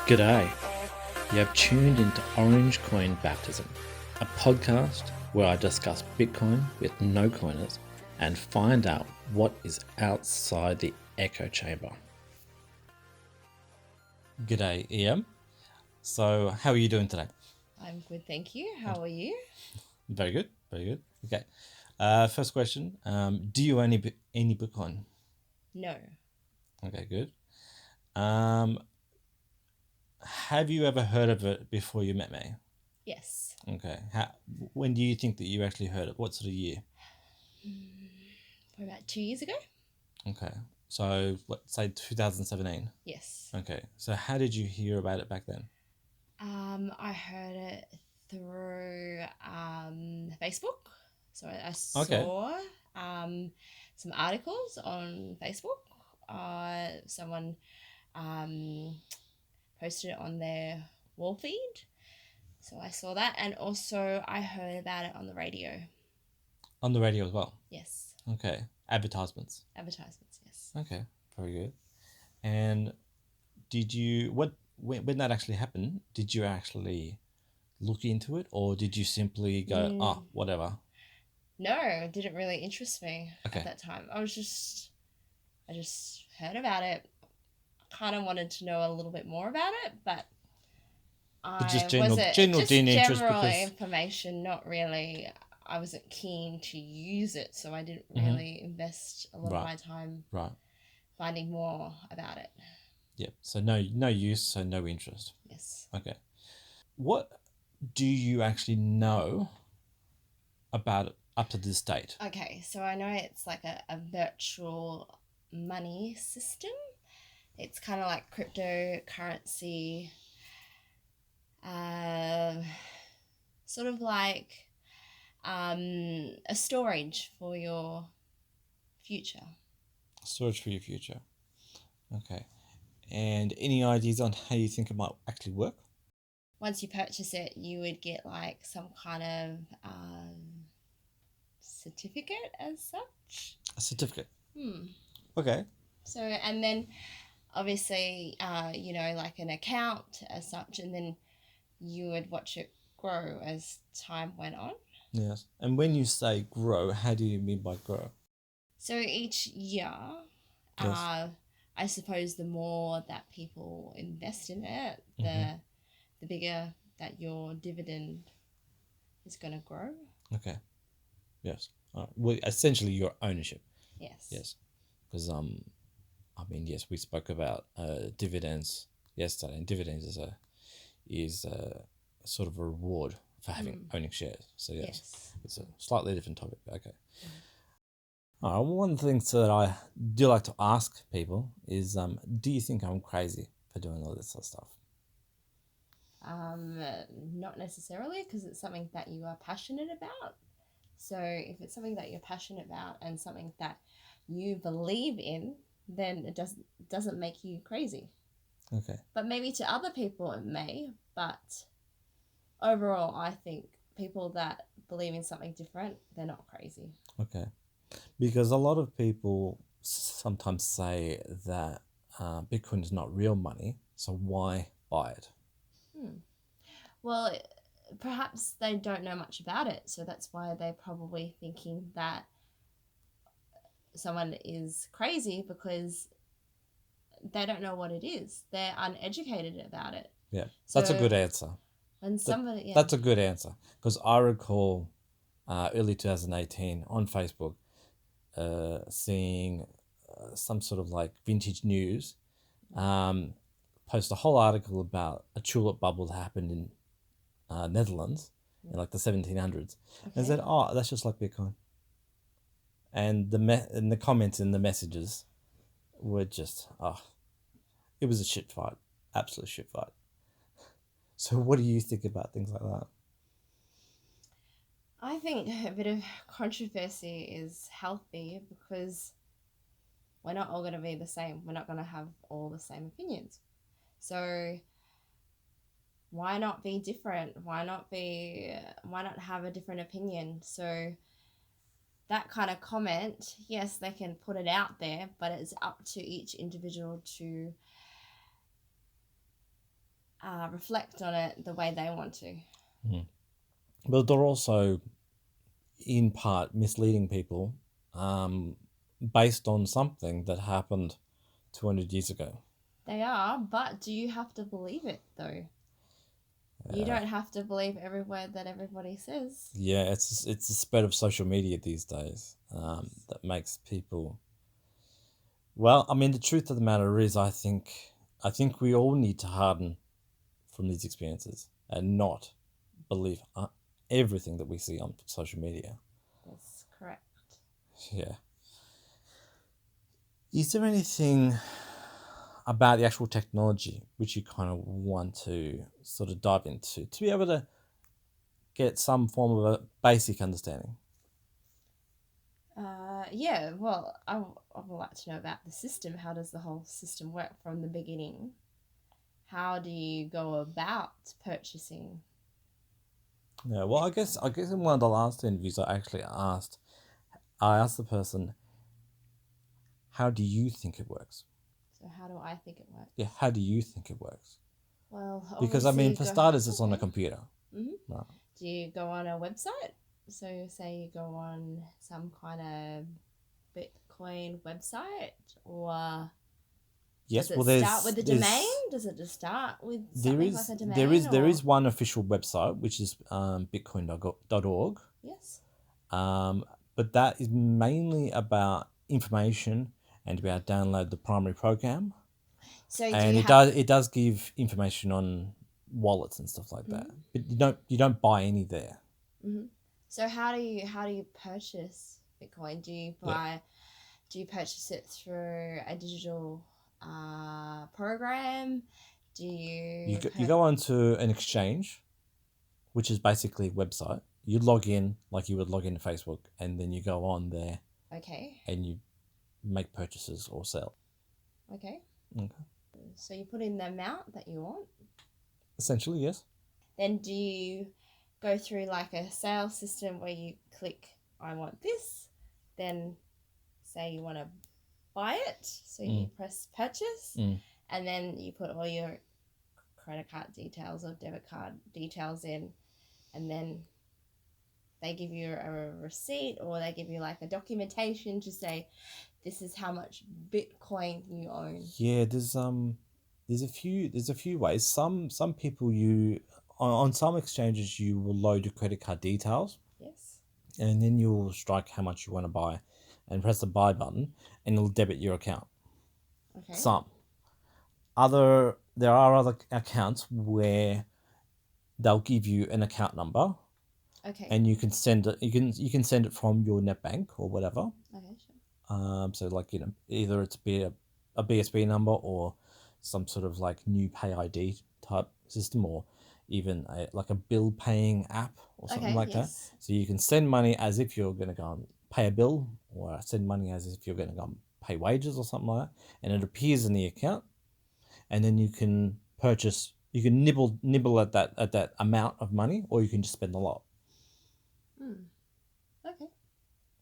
G'day. You have tuned into Orange Coin Baptism, a podcast where I discuss Bitcoin with no coiners and find out what is outside the echo chamber. G'day, Ian. So, how are you doing today? I'm good, thank you. How are you? Very good, very good. Okay. First question: do you own any Bitcoin? No. Okay, good. Have you ever heard of it before you met me? Yes. Okay. When do you think that you actually heard it? What sort of year? For about 2 years ago? Okay. So let's say 2017. Yes. Okay. So how did you hear about it back then? I heard it through Facebook. So I Okay. saw some articles on Facebook. Someone posted it on their wall feed. So I saw that, and also I heard about it on the radio. On the radio as well. Yes. Okay. Advertisements. Advertisements, yes. Okay. Very good. And when that actually happened, did you actually look into it, or did you simply go, whatever? No, it didn't really interest me Okay. at that time. I just heard about it. Kind of wanted to know a little bit more about it, but just general interest because information, not really. I wasn't keen to use it, so I didn't really invest a lot of my time finding more about it. Yeah. So no use, so no interest. Yes. Okay. What do you actually know about it up to this date? Okay, so I know it's like a virtual money system. It's kind of like cryptocurrency, sort of like a storage for your future. Storage for your future. Okay. And any ideas on how you think it might actually work? Once you purchase it, you would get like some kind of certificate as such. A certificate. Okay. So, and then obviously, like an account as such, and then you would watch it grow as time went on. Yes. And when you say grow, how do you mean by grow? So each year, Yes. I suppose the more that people invest in it, the bigger that your dividend is going to grow. Okay. Yes. Well, essentially your ownership. Yes. Yes. Because yes, we spoke about dividends yesterday, and dividends is a sort of a reward for owning shares. So yes, it's a slightly different topic. Okay. One of the things that I do like to ask people is, do you think I'm crazy for doing all this sort of stuff? Not necessarily, because it's something that you are passionate about. So if it's something that you're passionate about and something that you believe in, then it doesn't make you crazy. Okay. But maybe to other people it may, but overall I think people that believe in something different, they're not crazy. Okay. Because a lot of people sometimes say that Bitcoin is not real money, so why buy it? Well, perhaps they don't know much about it, so that's why they're probably thinking that someone is crazy, because they don't know what it is. They're uneducated about it. Yeah, that's a good answer. And somebody, That's a good answer, because I recall early 2018 on Facebook seeing some sort of like vintage news post a whole article about a tulip bubble that happened in Netherlands in like the 1700s. Okay. And said, oh, that's just like Bitcoin. And the comments in the messages were just, it was a shit fight. Absolute shit fight. So what do you think about things like that? I think a bit of controversy is healthy, because we're not all going to be the same. We're not going to have all the same opinions. So why not be different? Why not have a different opinion? So that kind of comment, yes, they can put it out there, but it's up to each individual to reflect on it the way they want to. But they're also, in part, misleading people based on something that happened 200 years ago. They are, but do you have to believe it though? You don't have to believe every word that everybody says. Yeah, it's the spread of social media these days that makes people. Well, I mean, the truth of the matter is, I think we all need to harden from these experiences and not believe everything that we see on social media. That's correct. Yeah. Is there anything about the actual technology which you kind of want to sort of dive into to be able to get some form of a basic understanding? Yeah, well, I would like to know about the system. How does the whole system work from the beginning? How do you go about purchasing? Yeah, well, I guess in one of the last interviews, I asked the person, how do you think it works? So how do I think it works? Yeah, how do you think it works? Well, Because I obviously mean, you for go- starters, it's on a okay. computer. Mhm. Right. Do you go on a website? So say you go on some kind of Bitcoin website, or Yes, does it well, start with the domain? Does it just start with something like a domain? there or... is one official website which is bitcoin.org. Yes. But that is mainly about information and to be able to download the primary program. So do And you it does give information on wallets and stuff like that. But you don't buy any there. Mm-hmm. So how do you purchase Bitcoin? Do you buy? Do you purchase it through a digital program? Do you? You go onto an exchange, which is basically a website. You log in like you would log into Facebook, and then you go on there. Okay. And you make purchases or sell. Okay. Okay. So you put in the amount that you want. Essentially, yes. Then do you go through like a sales system where you click, I want this, then say you want to buy it, so you press purchase, and then you put all your credit card details or debit card details in, and then they give you a receipt, or they give you like a documentation to say this is how much Bitcoin you own. Yeah, there's a few ways. Some people on some exchanges you will load your credit card details. Yes. And then you'll strike how much you want to buy and press the buy button and it'll debit your account. Okay. There are other accounts where they'll give you an account number. Okay. And you can send it you can send it from your net bank or whatever. Okay, sure. So like, either it's be a BSB number or some sort of like new pay ID type system, or even like a bill paying app or something like that. So you can send money as if you're going to go and pay a bill, or send money as if you're going to go and pay wages or something like that, and it appears in the account, and then you can purchase. You can nibble at that amount of money, or you can just spend a lot. Okay.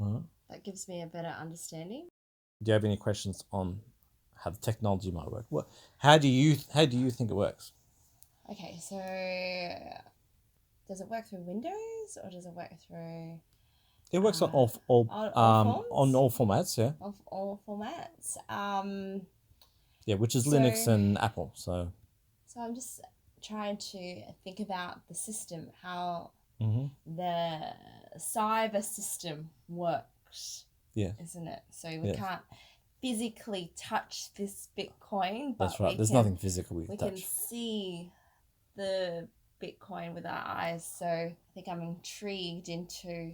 All right. That gives me a better understanding. Do you have any questions on how the technology might work? How do you think it works? Okay, so does it work through Windows or does it work through? It works on all formats, yeah. Of all formats. Yeah, which is Linux and Apple. So I'm just trying to think about the system, how the cyber system works. Yeah. Isn't it? So we can't physically touch this Bitcoin, but that's right. There's nothing physical we can see the Bitcoin with our eyes. So I think I'm intrigued into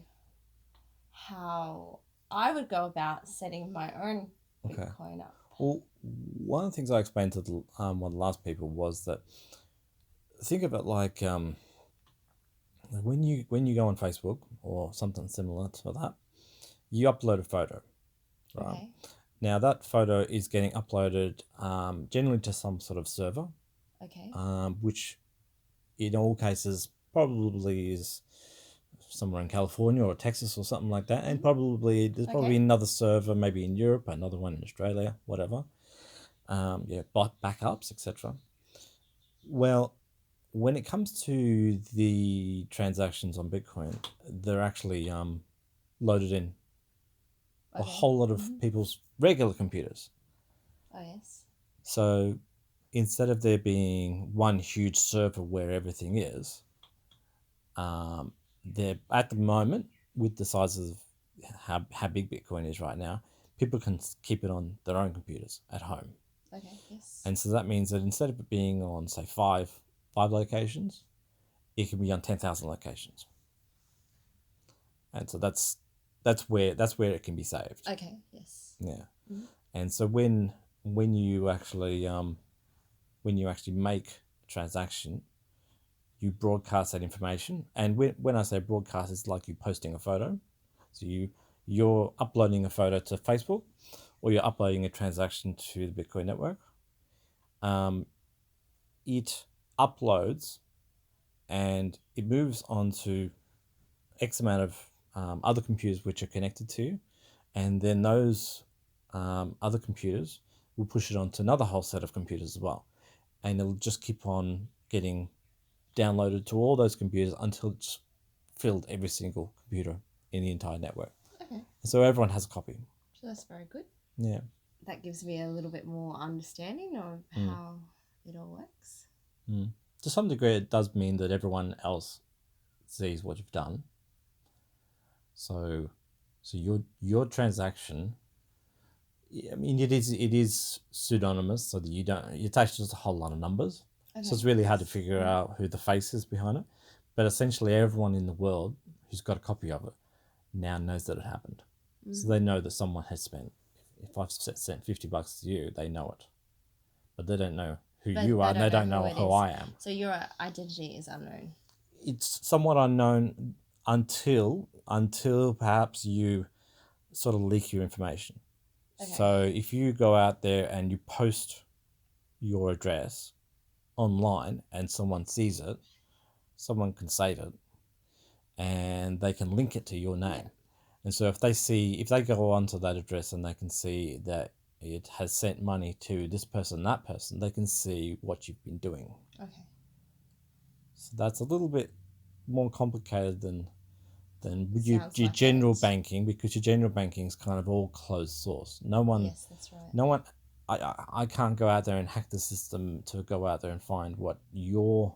how I would go about setting my own Bitcoin up. Well, one of the things I explained to one of the last people was that, think of it like when you go on Facebook or something similar to that, you upload a photo, right? Okay. Now that photo is getting uploaded generally to some sort of server, okay, which in all cases probably is somewhere in California or Texas or something like that, and probably there's probably another server maybe in Europe, another one in Australia, whatever. Backups, etc. Well, when it comes to the transactions on Bitcoin, they're actually loaded in a Okay. whole lot of people's regular computers. Oh yes. So instead of there being one huge server where everything is, they're at the moment with the size of how big Bitcoin is right now, people can keep it on their own computers at home. Okay. Yes. And so that means that instead of it being on, say, five locations, it can be on 10,000 locations. And so that's where it can be saved. Okay. Yes. Yeah. Mhm. And so when you actually make a transaction, you broadcast that information. And when I say broadcast, it's like you posting a photo. So you're uploading a photo to Facebook, or you're uploading a transaction to the Bitcoin network. It uploads and it moves on to X amount of other computers which are connected to you, and then those other computers will push it onto another whole set of computers as well, and it'll just keep on getting downloaded to all those computers until it's filled every single computer in the entire network. Okay. So everyone has a copy. So that's very good. Yeah. That gives me a little bit more understanding of how it all works. To some degree, it does mean that everyone else sees what you've done. So your transaction, I mean, it is pseudonymous, so that you don't. It's actually just a whole lot of numbers. Okay. So it's really hard to figure out who the face is behind it. But essentially, everyone in the world who's got a copy of it now knows that it happened. So they know that someone has spent. If I've sent $50 to you, they know it, but they don't know who But you are, they and they don't don't know know who it who is. I am. So your identity is unknown. It's somewhat unknown until perhaps you sort of leak your information. Okay. So if you go out there and you post your address online and someone sees it, someone can save it and they can link it to your name. And so if they go onto that address and they can see that it has sent money to this person, that person, they can see what you've been doing. Okay. So that's a little bit more complicated than your Sounds like general it. banking, because your general banking is kind of all closed source. No one, Yes, that's right. no one, I can't go out there and hack the system to go out there and find what your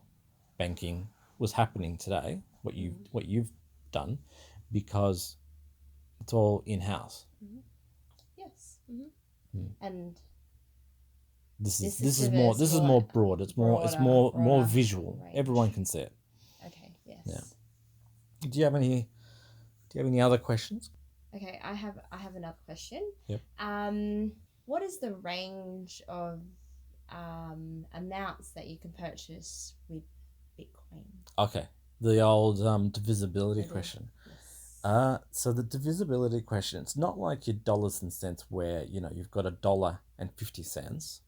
banking was happening today, what you've done, because it's all in house. Yes. And This This is is more more broad. It's more broader visual. range. Everyone can see it. okay, yes. Yeah. Do you have any other questions? Okay, I have another question. Yep. What is the range of amounts that you can purchase with Bitcoin? Okay. The old divisibility question. Yes. So the divisibility question, it's not like your dollars and cents where, you've got $1.50.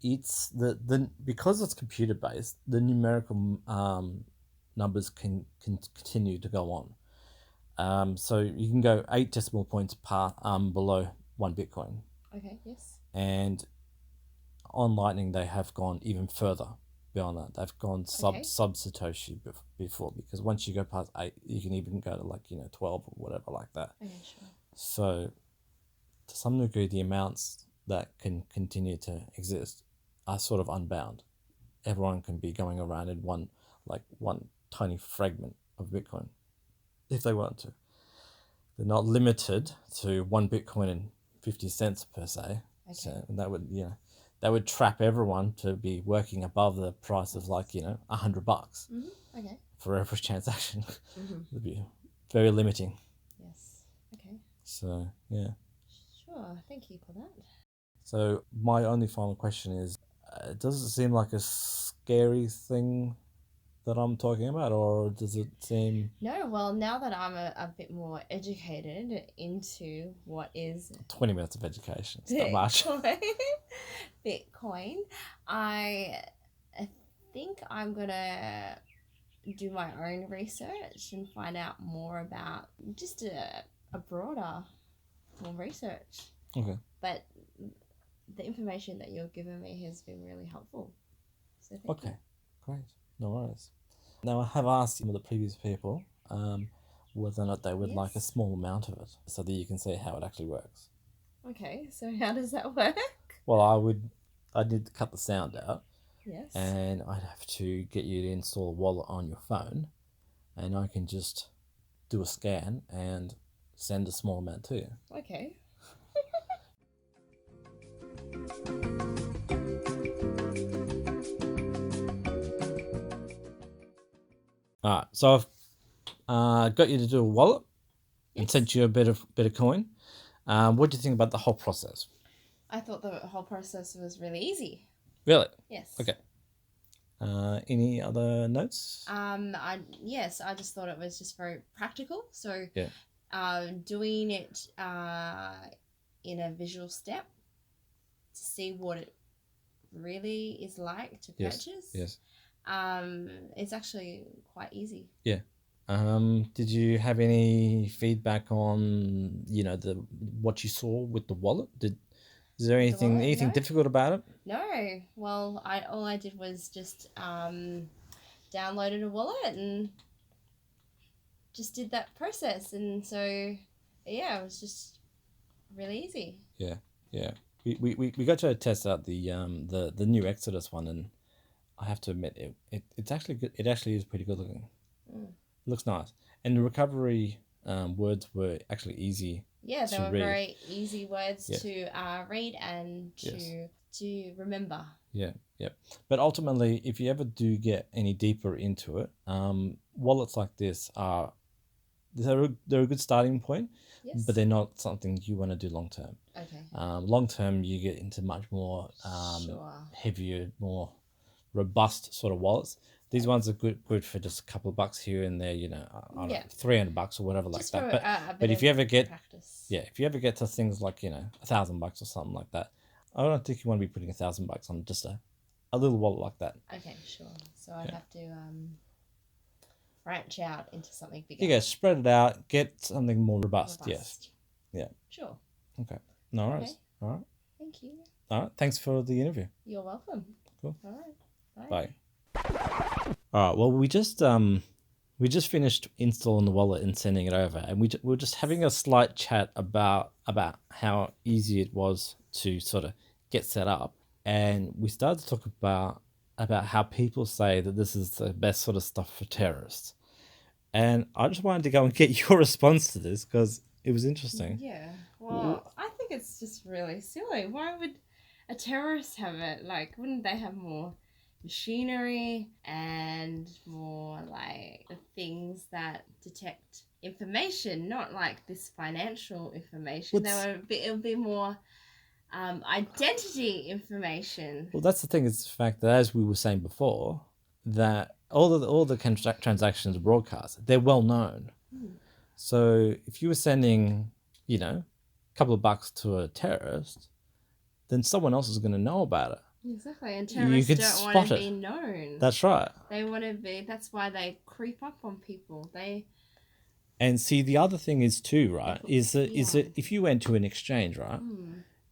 It's the because it's computer based, the numerical numbers can continue to go on. So you can go 8 decimal points below 1 Bitcoin. Okay, yes. And on Lightning, they have gone even further beyond that. They've gone sub Satoshi before, because once you go past 8, you can even go to 12 or whatever like that. Okay, sure. So to some degree, the amounts that can continue to exist are sort of unbound. Everyone can be going around in one tiny fragment of Bitcoin if they want to. They're not limited to 1 Bitcoin and 50 cents per se. Okay. So that would trap everyone to be working above the price of $100 Okay. for every transaction. It'd be very limiting. Yes. Okay. So yeah. Sure. Thank you for that. So my only final question is, does it seem like a scary thing that I'm talking about, or does it seem... No, well, now that I'm a bit more educated into what is 20 minutes of education, it's not much. Bitcoin, I think I'm gonna do my own research and find out more about just a broader more research. Okay. But the information that you've given me has been really helpful. So thank you. great. No worries. Now, I have asked some of the previous people whether or not they would like a Yes. small amount of it so that you can see how it actually works. Okay, so how does that work? Well, I'd need to cut the sound out, Yes. and I'd have to get you to install a wallet on your phone, and I can just do a scan and send a small amount to you. Okay. All right, so I've got you to do a wallet and Yes. sent you a bit of coin. What do you think about the whole process? I thought the whole process was really easy. Really? Yes. Okay. Any other notes? I just thought it was just very practical. So, Yeah. doing it in a visual step to see what it really is like to Yes. purchase. Yes. It's actually quite easy. Did you have any feedback on what you saw with the wallet? Is there With the anything wallet? No. difficult about it? No. Well, all I did was just downloaded a wallet and just did that process, and so yeah, it was just really easy. Yeah. We got to test out the new Exodus one, and I have to admit it's actually good. It actually is pretty good looking. Mm. It looks nice, and the recovery words were actually easy. Yeah, they To were read. very easy words Yeah. to read and to remember. But ultimately, if you ever do get any deeper into it, wallets like this they're a good starting point, Yes. but they're not something you want to do long term. Okay. Long term, you get into much more Sure. heavier, more robust sort of wallets. These ones are good for just a couple of bucks here and there. I don't know, Yeah. $300 or whatever like Just that. for But a bit but if of you ever get practice. if you ever get to things like $1,000 or something like that, I don't think you want to be putting $1,000 on just a little wallet like that. Okay, sure. So I'd have to branch out into something bigger. You go spread it out, get something more robust. Yes. Robust. Yeah. Sure. Okay. No worries. Okay. All right. Thank you. All right. Thanks for the interview. You're welcome. Cool. All right. Bye. Bye. All right. Well, we just finished installing the wallet and sending it over, and we were just having a slight chat about how easy it was to sort of get set up, and we started to talk about how people say that this is the best sort of stuff for terrorists, and I just wanted to go and get your response to this because it was interesting. Yeah. Well, I think it's just really silly. Why would a terrorist have it? Like, wouldn't they have more machinery and more like the things that detect information, not like this financial information? It would be more identity information. Well, that's the thing. Is the fact that, as we were saying before, that all the transactions are broadcast. They're well known. So if you were sending, a couple of bucks to a terrorist, then someone else is going to know about it. Exactly, and terrorists could don't want spot to it. be known. That's right. They want to be. That's why they creep up on people. And see, the other thing is too, right? Is that Yeah. if you went to an exchange, right?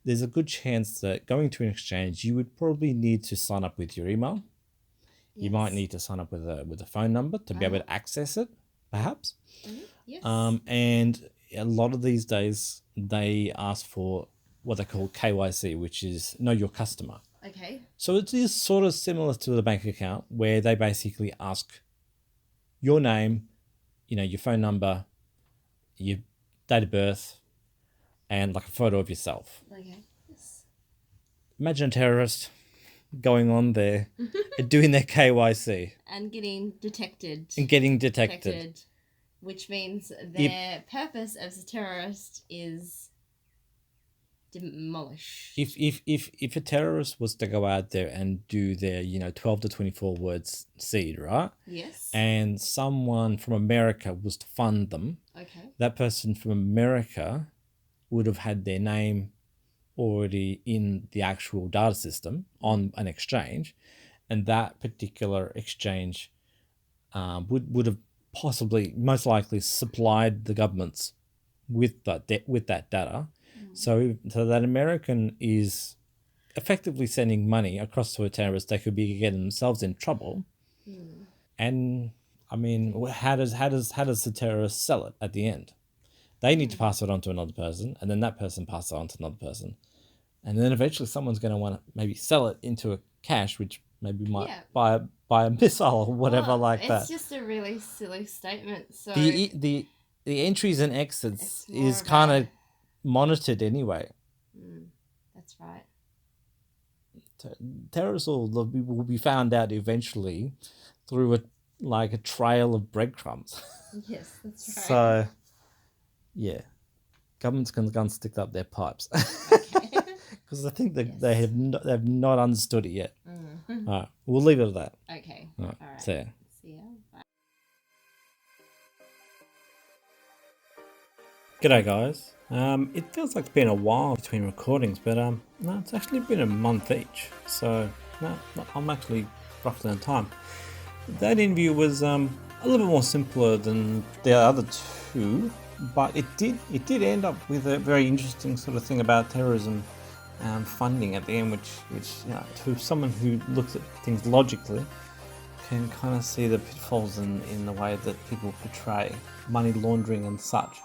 There's a good chance that going to an exchange, you would probably need to sign up with your email. You might need to sign up with a phone number to be able to access it, perhaps. Yes. And a lot of these days they ask for what they call KYC, which is know your customer. Okay. So it is sort of similar to the bank account where they basically ask your name, your phone number, your date of birth, and like a photo of yourself. Okay. Yes. Imagine a terrorist going on there and doing their KYC And getting detected. and getting detected. Which means their purpose as a terrorist is demolish. If a terrorist was to go out there and do their 12 to 24 words seed, right? Yes. And someone from America was to fund them, Okay. that person from America would have had their name already in the actual data system on an exchange, and that particular exchange would have possibly, most likely, supplied the governments with that data. So that American is effectively sending money across to a terrorist. They could be getting themselves in trouble, Mm. And I mean, how does the terrorist sell it at the end? They need to pass it on to another person, and then that person passes it on to another person, and then eventually someone's going to want to maybe sell it into a cash, which maybe might Yeah. buy a missile or whatever Well, like that. It's just a really silly statement. So The entries and exits it's more is kind of about- monitored anyway. That's right. Terrorists will be found out eventually through a trail of breadcrumbs. Yes, that's right. So, yeah, government's going to stick up their pipes Okay. because I think that Yes. they've not understood it yet. Mm. All right, we'll leave it at that. Okay. All right, All right. so yeah. See ya. Bye. G'day guys. It feels like it's been a while between recordings, but no, it's actually been a month each. So no, I'm actually roughly on time. That interview was a little bit more simpler than the other two, but it did end up with a very interesting sort of thing about terrorism funding at the end, which to someone who looks at things logically can kind of see the pitfalls in the way that people portray money laundering and such.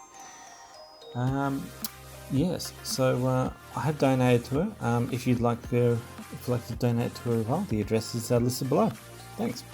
Yes, so I have donated to her. If you'd like to donate to her as well, the address is listed below. Thanks.